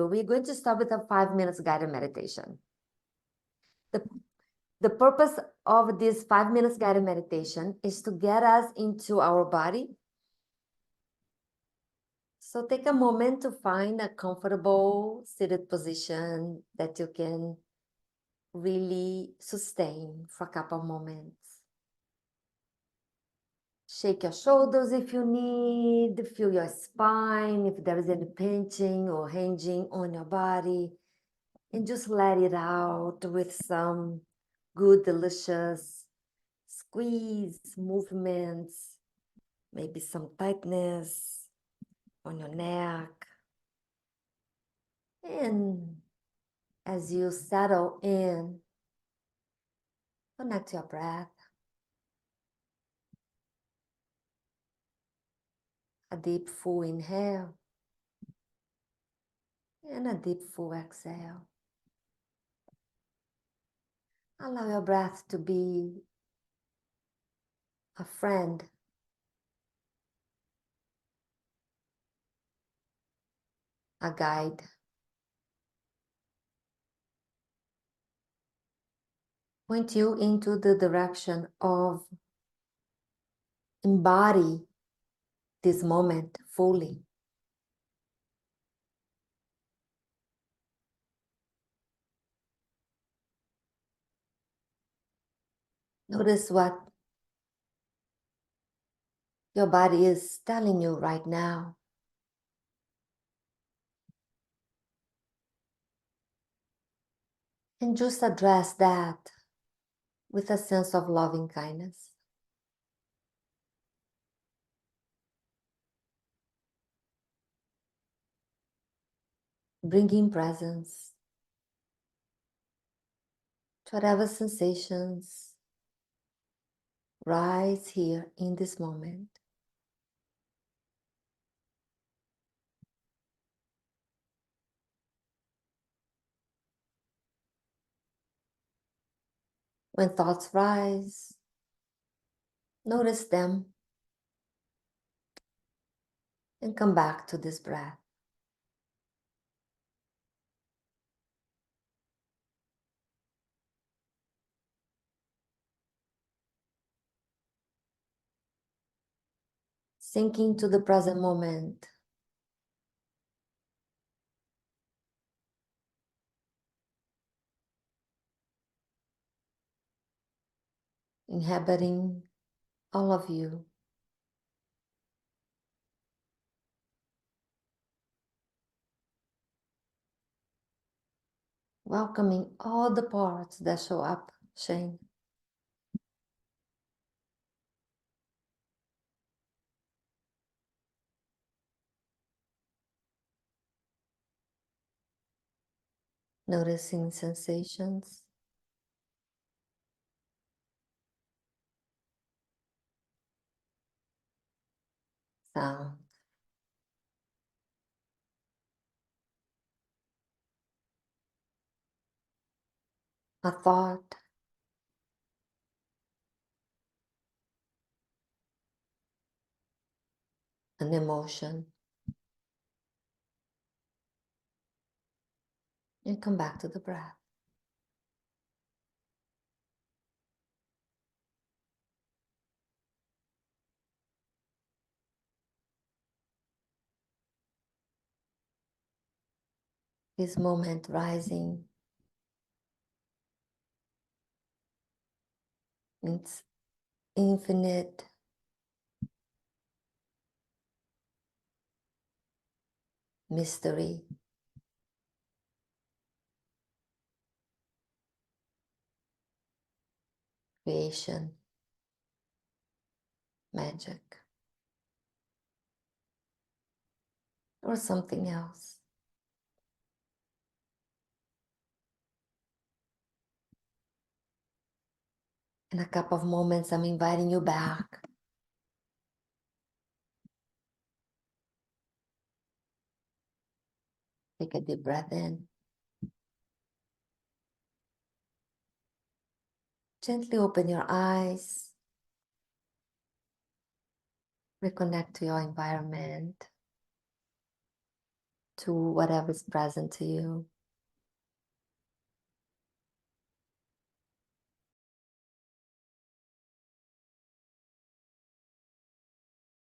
we're going to start with a 5 minutes guided meditation. The purpose of this 5 minutes guided meditation is to get us into our body. So take a moment to find a comfortable seated position that you can really sustain for a couple of moments. Shake your shoulders if you need, feel your spine, if there is any pinching or hinging on your body, and just let it out with some good, delicious squeeze movements, maybe some tightness on your neck. And as you settle in, connect your breath. A deep, full inhale and a deep, full exhale. Allow your breath to be a friend, a guide. Point you into the direction of embody this moment fully. Notice what your body is telling you right now. And just address that with a sense of loving kindness. Bringing presence to whatever sensations rise here in this moment. When thoughts rise, notice them and come back to this breath. Sinking to the present moment. Inhabiting all of you. Welcoming all the parts that show up, Shane. Noticing sensations. Sound. A thought. An emotion. And come back to the breath. This moment rising. It's infinite mystery. Creation. Magic. Or something else. In a couple of moments, I'm inviting you back. Take a deep breath in. Gently open your eyes. Reconnect to your environment. to whatever is present to you.